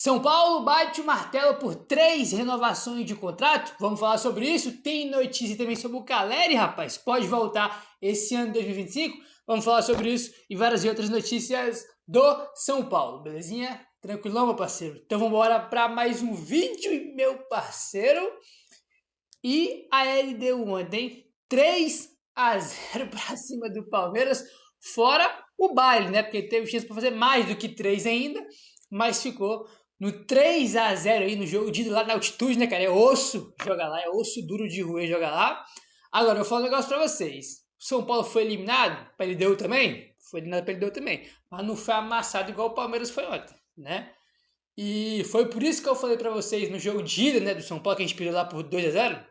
São Paulo bate o martelo por 3 renovações de contrato. Vamos falar sobre isso. Tem notícia também sobre o Caleri, rapaz. Pode voltar esse ano de 2025. Vamos falar sobre isso e várias outras notícias do São Paulo. Belezinha? Tranquilão, meu parceiro? Então vamos embora para mais um vídeo, meu parceiro. E a LDU ontem, 3-0 para cima do Palmeiras. Fora o baile, né? Porque teve chance para fazer mais do que 3 ainda. Mas ficou no 3-0 aí no jogo de lá na altitude, né, cara? É osso jogar lá, é osso duro de roer jogar lá. Agora, eu vou falar um negócio pra vocês. O São Paulo foi eliminado pra LDU também? Foi eliminado pra LDU também. Mas não foi amassado igual o Palmeiras foi ontem, né? E foi por isso que eu falei pra vocês no jogo de ida, né, do São Paulo, que a gente perdeu lá por 2-0.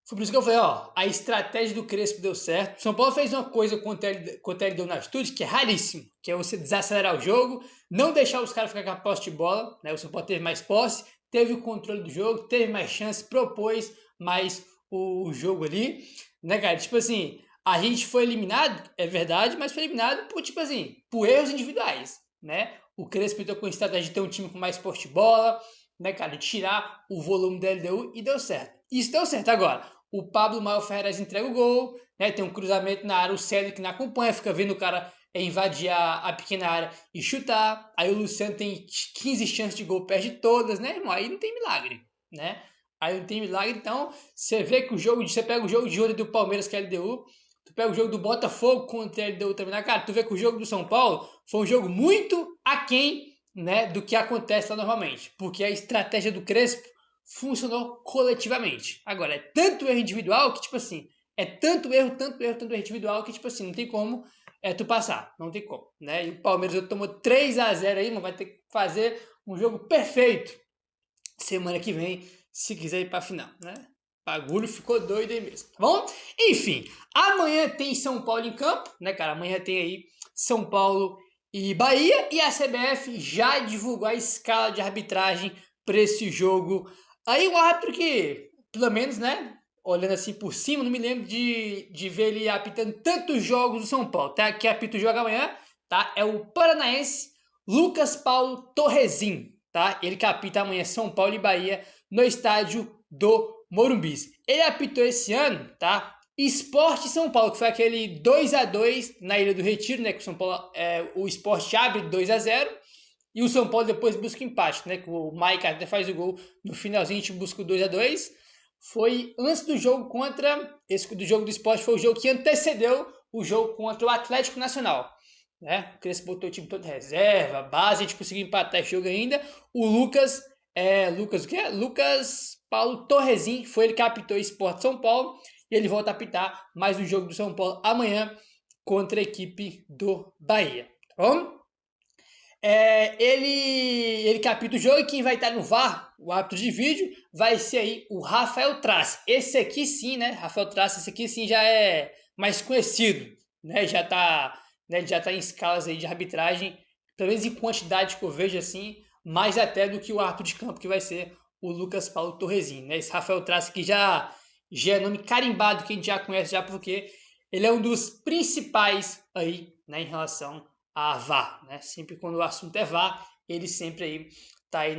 Foi por isso que eu falei, ó, a estratégia do Crespo deu certo. O São Paulo fez uma coisa contra ele deu na altitude, que é raríssimo, que é você desacelerar o jogo, não deixar os caras ficar com a posse de bola, né? O São Paulo teve mais posse, teve o controle do jogo, teve mais chance, propôs mais o jogo ali, né, cara? Tipo assim, a gente foi eliminado, é verdade, mas foi eliminado por, tipo assim, por erros individuais, né? O Crespo entrou com a estratégia de ter um time com mais posse de bola, né, cara? De tirar o volume da LDU e deu certo. Isso deu certo. Agora, o Pablo Maio Ferraz entrega o gol, né? Tem um cruzamento na área, o Cédric não acompanha, fica vendo o cara invadir a pequena área e chutar. Aí o Luciano tem 15 chances de gol, perde todas, né, irmão? Aí não tem milagre, né? Aí não tem milagre, então você vê que você pega o jogo de ontem do Palmeiras, que é a LDU, tu pega o jogo do Botafogo contra a LDU também, cara, tu vê que o jogo do São Paulo foi um jogo muito aquém, né, do que acontece lá normalmente, porque a estratégia do Crespo funcionou coletivamente. Agora, é tanto erro individual que, tipo assim, é tanto erro individual que, tipo assim, não tem como tu passar. Não tem como, né? E o Palmeiras tomou 3-0 aí, mas vai ter que fazer um jogo perfeito semana que vem, se quiser ir pra final, né? O bagulho ficou doido aí mesmo, tá bom? Enfim, amanhã tem São Paulo em campo, né, cara? Amanhã tem aí São Paulo e Bahia, e a CBF já divulgou a escala de arbitragem para esse jogo. Aí um árbitro que, pelo menos, né, olhando assim por cima, não me lembro de ver ele apitando tantos jogos do São Paulo, tá? Que apita o jogo amanhã, tá? É o paranaense Lucas Paulo Torresim, tá? Ele que apita amanhã São Paulo e Bahia no estádio do Morumbi. Ele apitou esse ano, tá? Sport São Paulo, que foi aquele 2-2 na Ilha do Retiro, né? Que o São Paulo, o Sport abre 2-0. E o São Paulo depois busca empate, né? Que o Mike até faz o gol no finalzinho, a gente busca o 2-2. Foi antes do jogo do jogo do Sport, foi o jogo que antecedeu o jogo contra o Atlético Nacional, né? O Crespo botou o time todo reserva, base, a gente conseguiu empatar esse jogo ainda. O Lucas Paulo Torresim, foi ele que apitou o Sport São Paulo, e ele volta a apitar mais um jogo do São Paulo amanhã contra a equipe do Bahia, tá bom? Ele que apita o jogo, e quem vai estar no VAR, o árbitro de vídeo, vai ser aí o Rafael Trace. Esse aqui sim, né? Rafael Trace, esse aqui sim já é mais conhecido, né? Ele já tá em escalas aí de arbitragem, pelo menos em quantidade que eu vejo assim, mais até do que o árbitro de campo, que vai ser o Lucas Paulo Torresim, né? Esse Rafael Trace aqui já é nome carimbado, que a gente já conhece já, porque ele é um dos principais aí, né, em relação a VAR, né? Sempre quando o assunto é VAR, ele sempre aí tá aí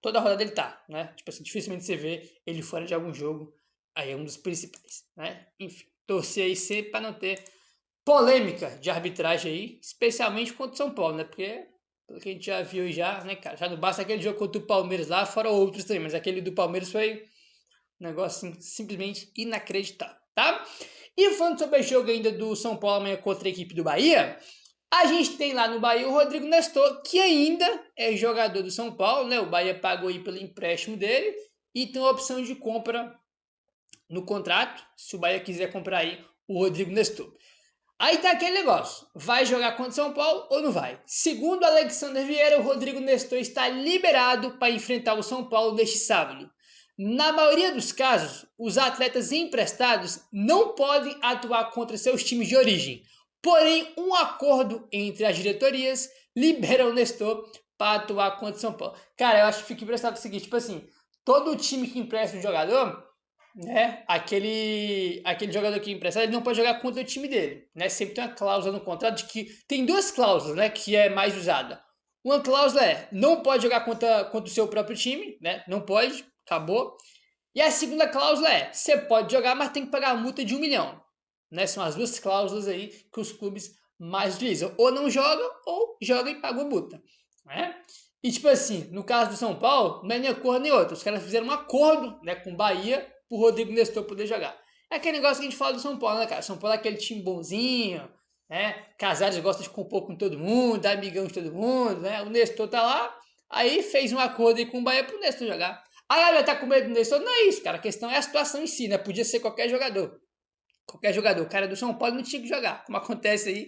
toda a rodada ele tá, né? Tipo assim, dificilmente você vê ele fora de algum jogo, aí é um dos principais, né? Enfim, torcer aí sempre para não ter polêmica de arbitragem aí, especialmente contra o São Paulo, né? Porque, pelo que a gente já viu já, né, cara? Já não basta aquele jogo contra o Palmeiras lá, fora outros também, mas aquele do Palmeiras foi um negócio assim, simplesmente inacreditável, tá? E falando sobre o jogo ainda do São Paulo amanhã contra a equipe do Bahia, a gente tem lá no Bahia o Rodrigo Nestor, que ainda é jogador do São Paulo, né? O Bahia pagou aí pelo empréstimo dele e tem uma opção de compra no contrato, se o Bahia quiser comprar aí o Rodrigo Nestor. Aí tá aquele negócio, vai jogar contra o São Paulo ou não vai? Segundo Alexander Vieira, o Rodrigo Nestor está liberado para enfrentar o São Paulo neste sábado. Na maioria dos casos, os atletas emprestados não podem atuar contra seus times de origem. Porém, um acordo entre as diretorias libera o Nestor para atuar contra o São Paulo. Cara, eu acho que fica impressionado com o seguinte, tipo assim, todo time que empresta um jogador, né, aquele jogador que empresta, ele não pode jogar contra o time dele, né? Sempre tem uma cláusula no contrato de que tem duas cláusulas, né, que é mais usada. Uma cláusula é, não pode jogar contra o seu próprio time, né? Não pode, acabou. E a segunda cláusula é, você pode jogar, mas tem que pagar a multa de 1 milhão. Né? São as duas cláusulas aí que os clubes mais utilizam. Ou não joga, ou joga e paga a multa. Né? E tipo assim, no caso do São Paulo, não é nem acordo nem outro. Os caras fizeram um acordo, né, com o Bahia pro Rodrigo Nestor poder jogar. É aquele negócio que a gente fala do São Paulo, né, cara? São Paulo é aquele time bonzinho, né? Casares gosta de compor com todo mundo, dá amigão de todo mundo, né? O Nestor tá lá, aí fez um acordo aí com o Bahia pro Nestor jogar. Aí ela tá com medo do Nestor? Não é isso, cara. A questão é a situação em si, né? Podia ser qualquer jogador. Qualquer jogador. O cara do São Paulo não tinha que jogar, como acontece aí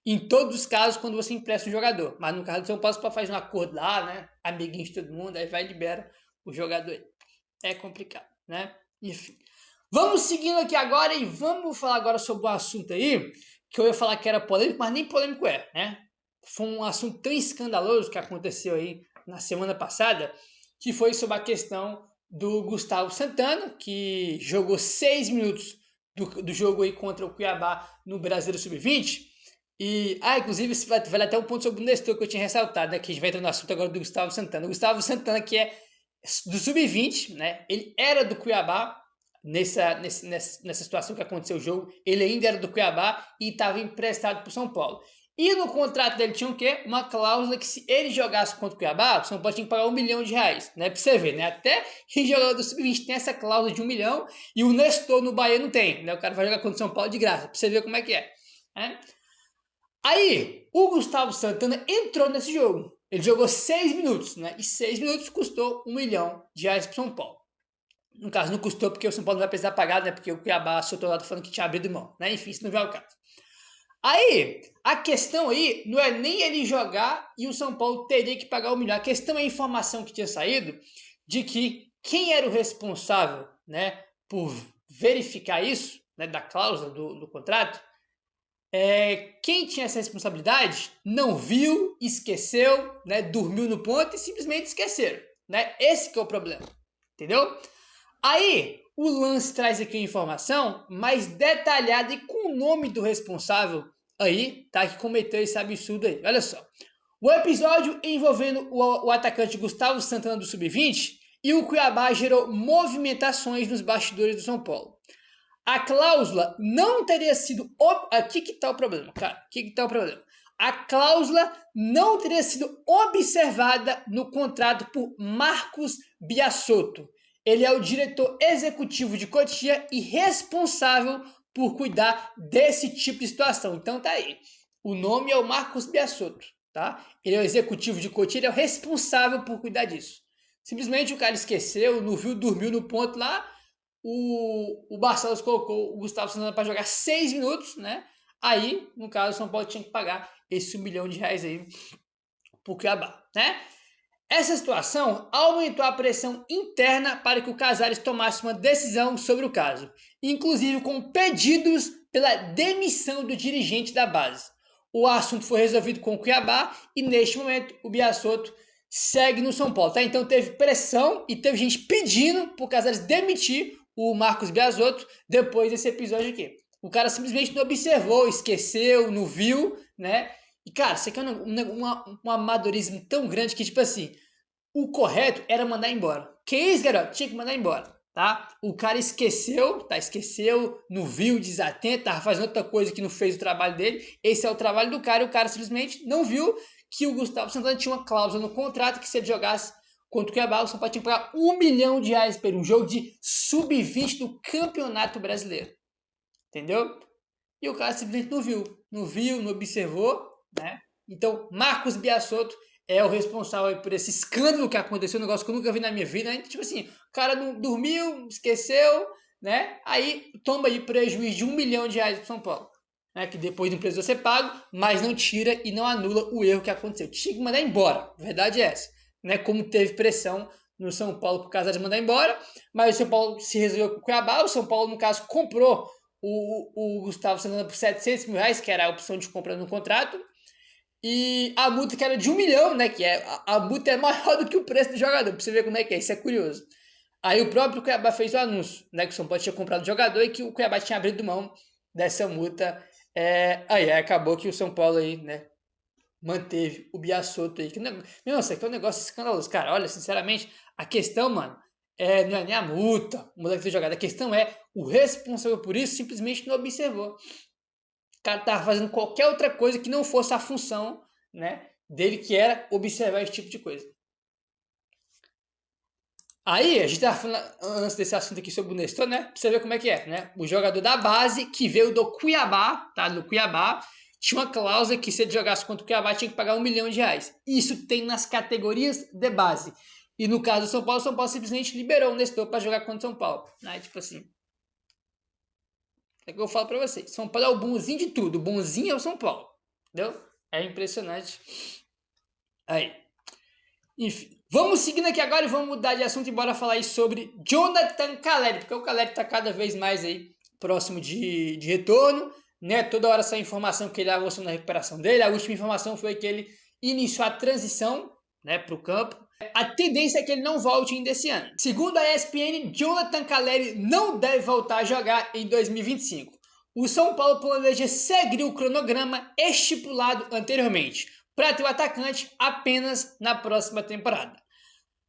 em todos os casos quando você empresta um jogador. Mas no caso do São Paulo, você pode fazer um acordo lá, né? Amiguinho de todo mundo, aí vai e libera o jogador aí. É complicado, né? Enfim. Vamos seguindo aqui agora e vamos falar agora sobre um assunto aí que eu ia falar que era polêmico, mas nem polêmico é, né? Foi um assunto tão escandaloso que aconteceu aí na semana passada, que foi sobre a questão do Gustavo Santana, que jogou 6 minutos do jogo aí contra o Cuiabá no Brasileiro Sub-20. E, inclusive, vale até um ponto sobre o Nestor que eu tinha ressaltado, né? Que a gente vai entrar no assunto agora do Gustavo Santana. O Gustavo Santana, que é do Sub-20, né? Ele era do Cuiabá nessa situação que aconteceu o jogo. Ele ainda era do Cuiabá e estava emprestado para o São Paulo. E no contrato dele tinha o quê? Uma cláusula que se ele jogasse contra o Cuiabá, o São Paulo tinha que pagar R$1 milhão, né? Pra você ver, né? Até quem jogador do Sub-20 tem essa cláusula de 1 milhão e o Nestor no Bahia não tem, né? O cara vai jogar contra o São Paulo de graça, pra você ver como é que é, né? Aí, o Gustavo Santana entrou nesse jogo. Ele jogou 6 minutos, né? E 6 minutos custou R$1 milhão pro São Paulo. No caso, não custou porque o São Paulo não vai precisar pagar, né? Porque o Cuiabá soltou lá falando que tinha abrido mão, né? Enfim, isso não vai ao caso. Aí, a questão aí não é nem ele jogar e o São Paulo teria que pagar R$1 milhão. A questão é a informação que tinha saído de que quem era o responsável, né, por verificar isso, né, da cláusula do contrato, quem tinha essa responsabilidade não viu, esqueceu, né, dormiu no ponto e simplesmente esqueceram, né? Esse que é o problema, entendeu? Aí, o lance traz aqui a informação mais detalhada e com o nome do responsável aí, tá, que cometeu esse absurdo aí. Olha só. O episódio envolvendo o atacante Gustavo Santana do Sub-20 e o Cuiabá gerou movimentações nos bastidores do São Paulo. A cláusula não teria sido... Aqui que tá o problema, cara. Aqui que tá o problema. A cláusula não teria sido observada no contrato por Marcos Biasotto. Ele é o diretor executivo de Cotia e responsável por cuidar desse tipo de situação. Então tá aí. O nome é o Marcos Biasotto, tá? Ele é o executivo de Cotia, ele é o responsável por cuidar disso. Simplesmente o cara esqueceu, não viu, dormiu no ponto lá. O Barcelos colocou o Gustavo Santana para jogar 6 minutos, né? Aí, no caso, o São Paulo tinha que pagar esse R$1 milhão aí pro Cuiabá, né? Essa situação aumentou a pressão interna para que o Casares tomasse uma decisão sobre o caso, inclusive com pedidos pela demissão do dirigente da base. O assunto foi resolvido com o Cuiabá e, neste momento, o Biasotto segue no São Paulo, tá? Então teve pressão e teve gente pedindo para o Casares demitir o Marcos Biasotto depois desse episódio aqui. O cara simplesmente não observou, esqueceu, não viu, né? E, cara, isso aqui é um amadorismo tão grande que, tipo assim, o correto era mandar embora. Que isso, garoto? Tinha que mandar embora, tá? O cara esqueceu, tá? Esqueceu, não viu, desatento, tava fazendo outra coisa que não fez o trabalho dele. Esse é o trabalho do cara e o cara simplesmente não viu que o Gustavo Santana tinha uma cláusula no contrato que se ele jogasse contra o Cuiabá, o São Paulo tinha que pagar R$1 milhão por um jogo de sub-20 do Campeonato Brasileiro. Entendeu? E o cara simplesmente não viu, não observou, né? Então, Marcos Biasotto é o responsável por esse escândalo que aconteceu, um negócio que eu nunca vi na minha vida, né? Tipo assim, o cara não dormiu, esqueceu, né? Aí toma aí prejuízo de R$1 milhão pro São Paulo, né? Que depois não precisa ser pago, mas não tira e não anula o erro que aconteceu. Tinha que mandar embora, a verdade é essa, né? Como teve pressão no São Paulo por causa de mandar embora, mas o São Paulo se resolveu com o Cuiabá, o São Paulo, no caso, comprou o Gustavo Santana por R$700 mil, que era a opção de compra no contrato, e a multa que era de R$1 milhão, né, que a multa é maior do que o preço do jogador, pra você ver como é que é, isso é curioso. Aí o próprio Cuiabá fez o anúncio, né, que o São Paulo tinha comprado o jogador e que o Cuiabá tinha abrido mão dessa multa, aí acabou que o São Paulo aí, né, manteve o Biasotto aí. Meu, isso aqui é um negócio escandaloso. Cara, olha, sinceramente, a questão, mano, não é nem a multa, o moleque ter jogado. A questão é o responsável por isso simplesmente não observou. O cara tava fazendo qualquer outra coisa que não fosse a função, né, dele, que era observar esse tipo de coisa. Aí, a gente tava falando antes desse assunto aqui sobre o Nestor, né? Pra você ver como é que é, né? O jogador da base que veio do Cuiabá, tá? Do Cuiabá, tinha uma cláusula que se ele jogasse contra o Cuiabá tinha que pagar R$1 milhão. Isso tem nas categorias de base. E no caso do São Paulo simplesmente liberou o Nestor para jogar contra o São Paulo. Né? Tipo assim. É o que eu falo para vocês. São Paulo é o bonzinho de tudo. O bonzinho é o São Paulo. Entendeu? É impressionante. Aí. Enfim. Vamos seguindo aqui agora e vamos mudar de assunto e bora falar aí sobre Jonathan Calleri. Porque o Calleri tá cada vez mais aí próximo de retorno. Né? Toda hora sai informação que ele avançou na recuperação dele. A última informação foi que ele iniciou a transição, né, para o campo. A tendência é que ele não volte ainda esse ano. Segundo a ESPN, Jonathan Calleri não deve voltar a jogar em 2025. O São Paulo planeja seguir o cronograma estipulado anteriormente, para ter o atacante apenas na próxima temporada.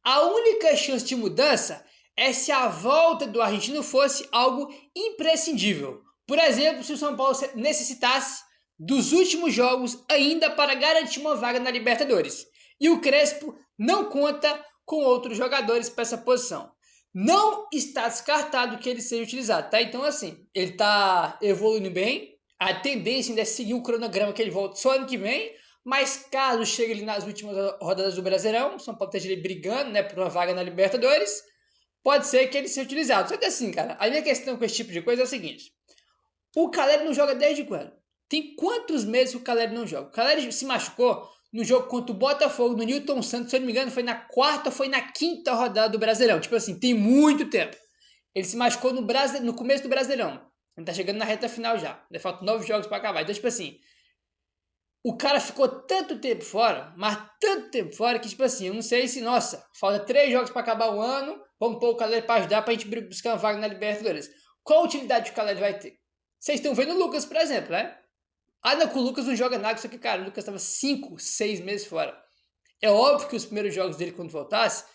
A única chance de mudança é se a volta do argentino fosse algo imprescindível. Por exemplo, se o São Paulo necessitasse dos últimos jogos ainda para garantir uma vaga na Libertadores. E o Crespo não conta com outros jogadores para essa posição. Não está descartado que ele seja utilizado, tá? Então, assim, ele está evoluindo bem. A tendência ainda é seguir o cronograma que ele volta só ano que vem. Mas caso chegue ali nas últimas rodadas do Brasileirão, o São Paulo esteja ali brigando, né, por uma vaga na Libertadores, pode ser que ele seja utilizado. Só que assim, cara, a minha questão com esse tipo de coisa é o seguinte. O Calleri não joga desde quando? Tem quantos meses que o Calleri não joga? O Calleri se machucou no jogo contra o Botafogo, no Newton Santos, se eu não me engano, foi na quarta ou foi na quinta rodada do Brasileirão. Tipo assim, tem muito tempo. Ele se machucou no começo do Brasileirão. Ele tá chegando na reta final já. Ainda faltam 9 jogos para acabar. Então, tipo assim, o cara ficou tanto tempo fora, mas tanto tempo fora, que tipo assim, eu não sei se, nossa, falta 3 jogos para acabar o ano, vamos pôr o Calleri para ajudar pra gente buscar uma vaga na Libertadores. Qual utilidade o Calleri vai ter? Vocês estão vendo o Lucas, por exemplo, né? Ah, não, com o Lucas não joga nada, só que, cara, o Lucas estava 5, 6 meses fora. É óbvio que os primeiros jogos dele, quando voltasse,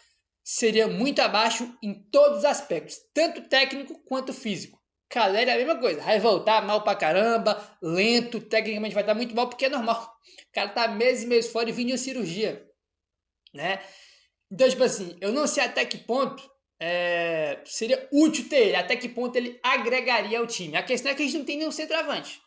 seria muito abaixo em todos os aspectos, tanto técnico quanto físico. Calleri é a mesma coisa, vai voltar mal pra caramba, lento, tecnicamente vai estar muito mal, porque é normal. O cara tá meses e meses fora e vindo de uma cirurgia, né? Então, tipo assim, eu não sei até que ponto seria útil ter ele, até que ponto ele agregaria ao time. A questão é que a gente não tem nenhum centroavante.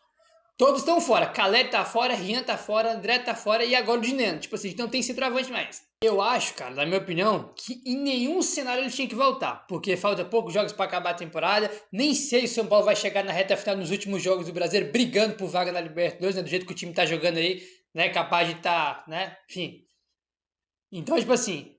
Todos estão fora. Calleri tá fora, Rian tá fora, André tá fora e agora o Dineno. Tipo assim, a gente não tem centroavante mais. Eu acho, cara, na minha opinião, que em nenhum cenário ele tinha que voltar. Porque falta poucos jogos para acabar a temporada. Nem sei se o São Paulo vai chegar na reta final nos últimos jogos do Brasileiro, brigando por vaga na Libertadores, né? Do jeito que o time tá jogando aí, né? Capaz de estar, né? Enfim. Então, tipo assim,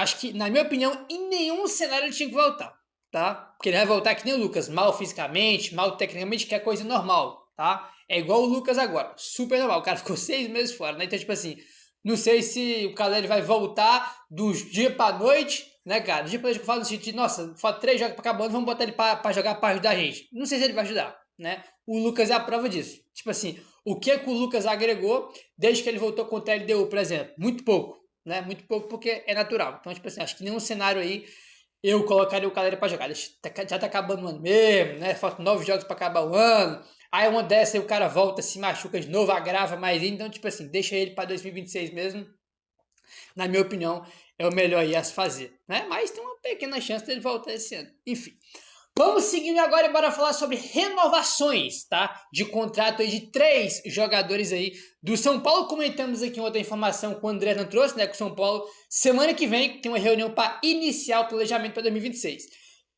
acho que, na minha opinião, em nenhum cenário ele tinha que voltar, tá? Porque ele vai voltar que nem o Lucas, mal fisicamente, mal tecnicamente, que é coisa normal, tá? É igual o Lucas agora, super normal. O cara ficou 6 meses fora, né? Então, tipo assim, não sei se o Calleri vai voltar do dia pra noite, né, cara? Do dia pra noite que eu falo no sentido, nossa, falta 3 jogos pra acabar, vamos botar ele pra jogar pra ajudar a gente. Não sei se ele vai ajudar, né? O Lucas é a prova disso. Tipo assim, o que o Lucas agregou desde que ele voltou contra a LDU, por exemplo? Muito pouco, né? Muito pouco porque é natural. Então, tipo assim, acho que nenhum cenário aí eu colocaria o Calleri pra jogar. Já tá acabando o ano mesmo, né? Faltam 9 jogos pra acabar o ano. Aí uma dessa aí o cara volta, se machuca de novo, agrava mais ainda. Então, tipo assim, deixa ele para 2026 mesmo. Na minha opinião, é o melhor aí a se fazer, né? Mas tem uma pequena chance dele voltar esse ano. Enfim. Vamos seguindo agora e bora falar sobre renovações, tá? De contrato aí de 3 jogadores aí do São Paulo. Comentamos aqui outra informação que o André não trouxe, né? Que o São Paulo, semana que vem, tem uma reunião para iniciar o planejamento para 2026.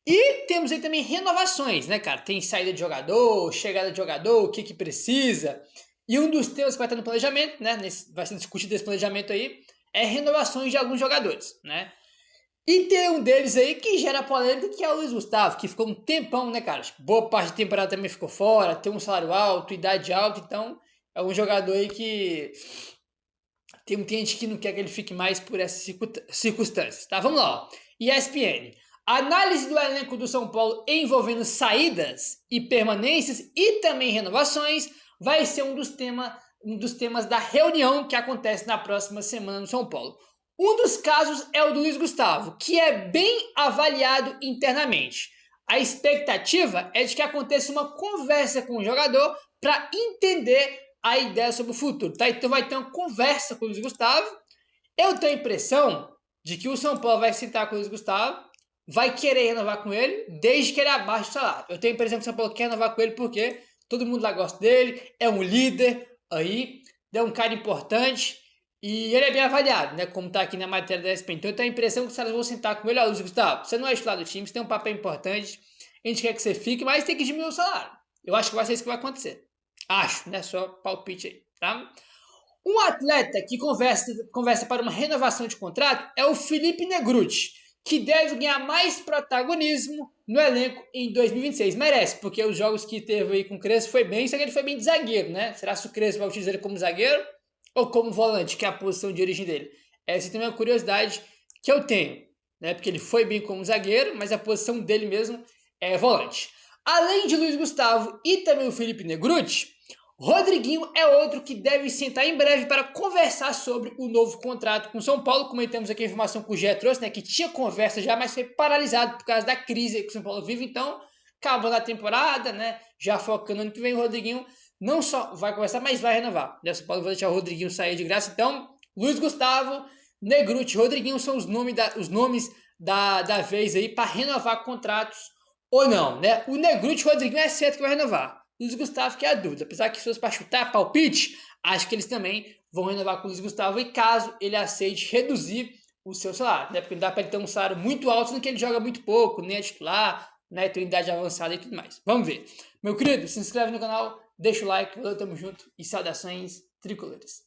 E temos aí também renovações, né, cara? Tem saída de jogador, chegada de jogador, o que precisa. E um dos temas que vai estar no planejamento, né? Vai ser discutido esse planejamento aí, é renovações de alguns jogadores, né? E tem um deles aí que gera polêmica, que é o Luiz Gustavo, que ficou um tempão, né, cara? Boa parte da temporada também ficou fora, tem um salário alto, idade alta, então é um jogador aí que tem gente que não quer que ele fique mais por essas circunstâncias, tá? Vamos lá, ó. ESPN. Análise do elenco do São Paulo envolvendo saídas e permanências e também renovações vai ser um dos temas um dos temas da reunião que acontece na próxima semana no São Paulo. Um dos casos é o do Luiz Gustavo, que é bem avaliado internamente. A expectativa é de que aconteça uma conversa com o jogador para entender a ideia sobre o futuro. Tá? Então vai ter uma conversa com o Luiz Gustavo. Eu tenho a impressão de que o São Paulo vai sentar com o Luiz Gustavo, vai querer renovar com ele, desde que ele abaixe o salário. Eu tenho a impressão que o São Paulo quer renovar com ele porque todo mundo lá gosta dele, é um líder aí, é um cara importante e ele é bem avaliado, né? Como tá aqui na matéria da ESPN. Então eu tenho a impressão que os caras vão sentar com ele. Ó, Luiz Gustavo, você não é titular do time, você tem um papel importante, a gente quer que você fique, mas tem que diminuir o salário. Eu acho que vai ser isso que vai acontecer. Acho, né? Só palpite aí, tá? Um atleta que conversa para uma renovação de contrato é o Felipe Negrutti, que deve ganhar mais protagonismo no elenco em 2026. Merece, porque os jogos que teve aí com o Crespo foi bem, só que ele foi bem de zagueiro, né? Será que o Crespo vai utilizar ele como zagueiro ou como volante, que é a posição de origem dele? Essa também é uma curiosidade que eu tenho, né? Porque ele foi bem como zagueiro, mas a posição dele mesmo é volante. Além de Luiz Gustavo e também o Felipe Negrutti, Rodriguinho é outro que deve sentar em breve para conversar sobre o novo contrato com o São Paulo. Comentamos aqui a informação que o Gé trouxe, né, que tinha conversa já, mas foi paralisado por causa da crise que o São Paulo vive. Então, acabando a temporada, né, já focando no ano que vem, o Rodriguinho não só vai conversar, mas vai renovar. O São Paulo vai deixar o Rodriguinho sair de graça. Então, Luiz Gustavo, Negrutti, Rodriguinho são os nomes da vez aí para renovar contratos ou não, né? O Negrutti e o Rodriguinho é certo que vai renovar. Luiz Gustavo que é a dúvida. Apesar que se fosse para chutar palpite, acho que eles também vão renovar com o Luiz Gustavo e caso ele aceite reduzir o seu salário, né? Porque não dá para ele ter um salário muito alto, sendo que ele joga muito pouco, nem é titular, né? Tem idade avançada e tudo mais. Vamos ver. Meu querido, se inscreve no canal, deixa o like, valeu, tamo junto e saudações tricolores.